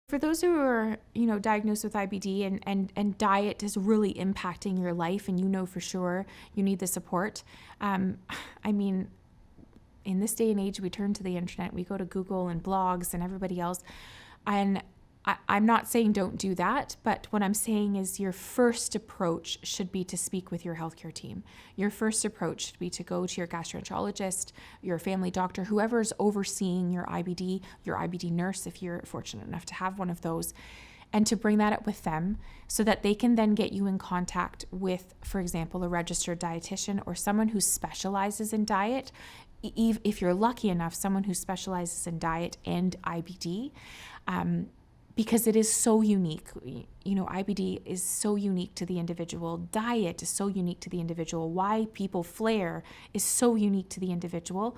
For those who are, diagnosed with IBD and diet is really impacting your life and for sure you need the support, I mean, in this day and age, we turn to the internet, we go to Google and blogs and everybody else. And I'm not saying don't do that, but what I'm saying is your first approach should be to speak with your healthcare team. Your first approach should be to go to your gastroenterologist, your family doctor, whoever's overseeing your IBD nurse, if you're fortunate enough to have one of those, and to bring that up with them so that they can then get you in contact with, for example, a registered dietitian or someone who specializes in diet. If you're lucky enough, someone who specializes in diet and IBD, because it is so unique. IBD is so unique to the individual. Diet is so unique to the individual. Why people flare is so unique to the individual.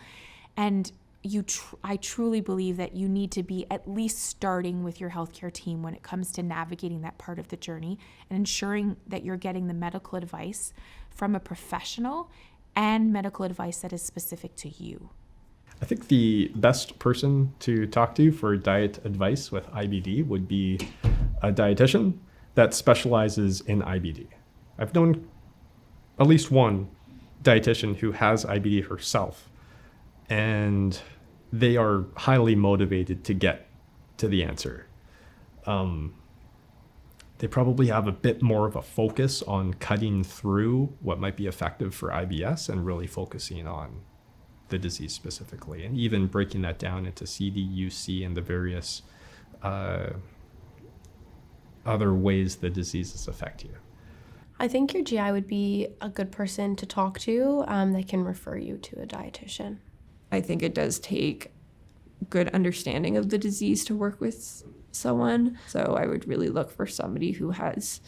And I truly believe that you need to be at least starting with your healthcare team when it comes to navigating that part of the journey and ensuring that you're getting the medical advice from a professional and medical advice that is specific to you. I think the best person to talk to for diet advice with IBD would be a dietitian that specializes in IBD. I've known at least one dietitian who has IBD herself, and they are highly motivated to get to the answer. They probably have a bit more of a focus on cutting through what might be effective for IBS and really focusing on the disease specifically, and even breaking that down into CD, UC, and the various other ways the diseases affect you. I think your GI would be a good person to talk to that can refer you to a dietitian. I think it does take good understanding of the disease to work with someone. So I would really look for somebody who has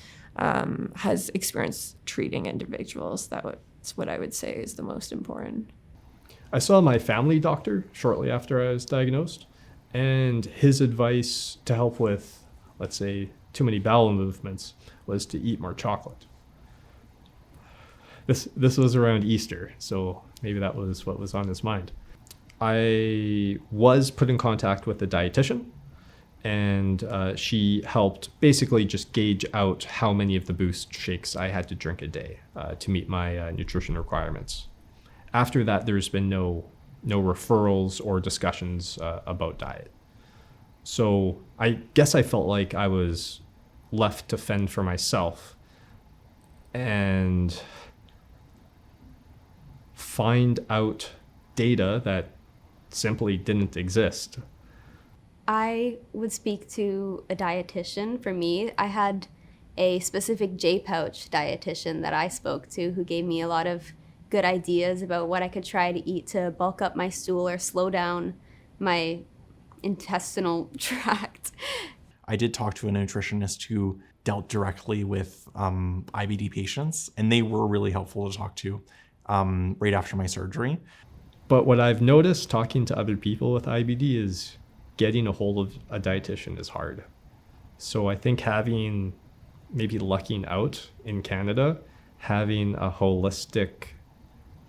experience treating individuals. That's what I would say is the most important. I saw my family doctor shortly after I was diagnosed, and his advice to help with, let's say, too many bowel movements was to eat more chocolate. This was around Easter, so maybe that was what was on his mind. I was put in contact with a dietitian, and she helped basically just gauge out how many of the Boost shakes I had to drink a day to meet my nutrition requirements. After that, there's been no referrals or discussions about diet. So I guess I felt like I was left to fend for myself and find out data that simply didn't exist. I would speak to a dietitian. For me, I had a specific J-Pouch dietitian that I spoke to who gave me a lot of good ideas about what I could try to eat to bulk up my stool or slow down my intestinal tract. I did talk to a nutritionist who dealt directly with IBD patients, and they were really helpful to talk to right after my surgery. But what I've noticed talking to other people with IBD is getting a hold of a dietitian is hard. So I think maybe lucking out in Canada, having a holistic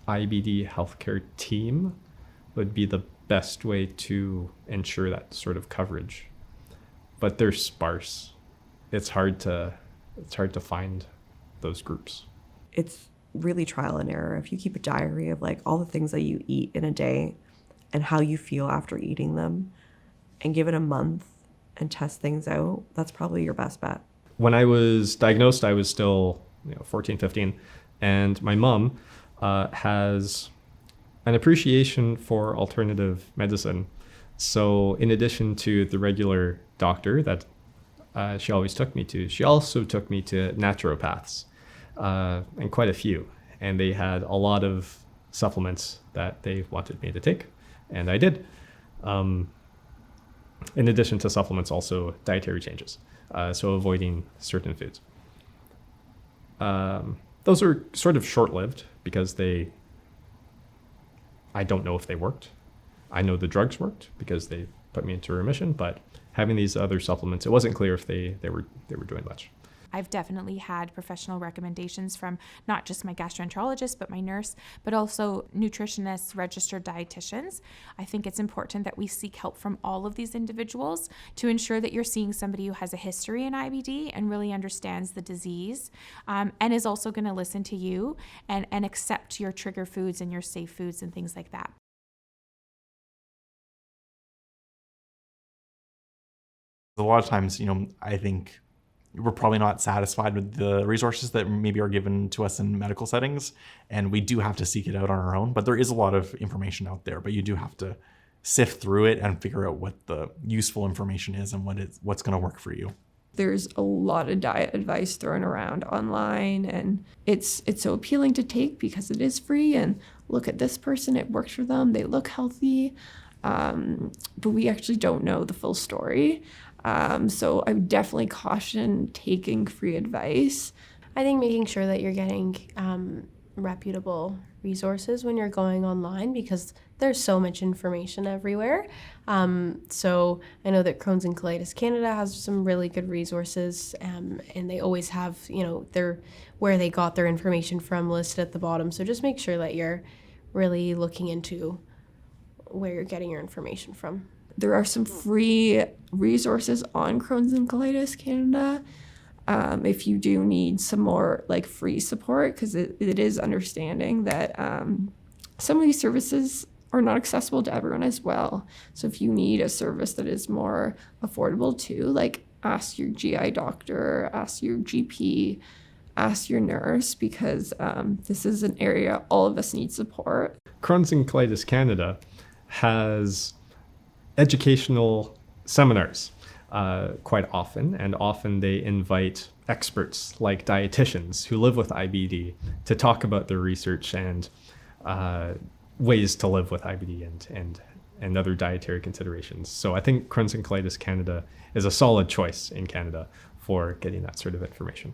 IBD healthcare team would be the best way to ensure that sort of coverage. But they're sparse. It's hard to find those groups. It's really trial and error. If you keep a diary of like all the things that you eat in a day and how you feel after eating them and give it a month and test things out, that's probably your best bet. When I was diagnosed, I was still 14, 15, and my mom has an appreciation for alternative medicine. So in addition to the regular doctor that she always took me to, she also took me to naturopaths, and quite a few. And they had a lot of supplements that they wanted me to take, and I did. In addition to supplements, also dietary changes, so avoiding certain foods. Those are sort of short-lived because I don't know if they worked. I know the drugs worked because they put me into remission, but having these other supplements, it wasn't clear if they were doing much. I've definitely had professional recommendations from not just my gastroenterologist, but my nurse, but also nutritionists, registered dietitians. I think it's important that we seek help from all of these individuals to ensure that you're seeing somebody who has a history in IBD and really understands the disease, and is also going to listen to you and accept your trigger foods and your safe foods and things like that. A lot of times, I think we're probably not satisfied with the resources that maybe are given to us in medical settings, and we do have to seek it out on our own. But there is a lot of information out there, but you do have to sift through it and figure out what the useful information is and what's going to work for you. There's a lot of diet advice thrown around online, and it's so appealing to take because it is free, and look at this person, it worked for them, they look healthy, but we actually don't know the full story. So I would definitely caution taking free advice. I think making sure that you're getting reputable resources when you're going online, because there's so much information everywhere. So I know that Crohn's and Colitis Canada has some really good resources, and they always have, where they got their information from listed at the bottom. So just make sure that you're really looking into where you're getting your information from. There are some free resources on Crohn's and Colitis Canada if you do need some more free support, because it is understanding that some of these services are not accessible to everyone as well. So if you need a service that is more affordable too, ask your GI doctor, ask your GP, ask your nurse, because this is an area all of us need support. Crohn's and Colitis Canada has educational seminars quite often, and often they invite experts like dietitians who live with IBD to talk about their research and ways to live with IBD and other dietary considerations. So I think Crohn's and Colitis Canada is a solid choice in Canada for getting that sort of information.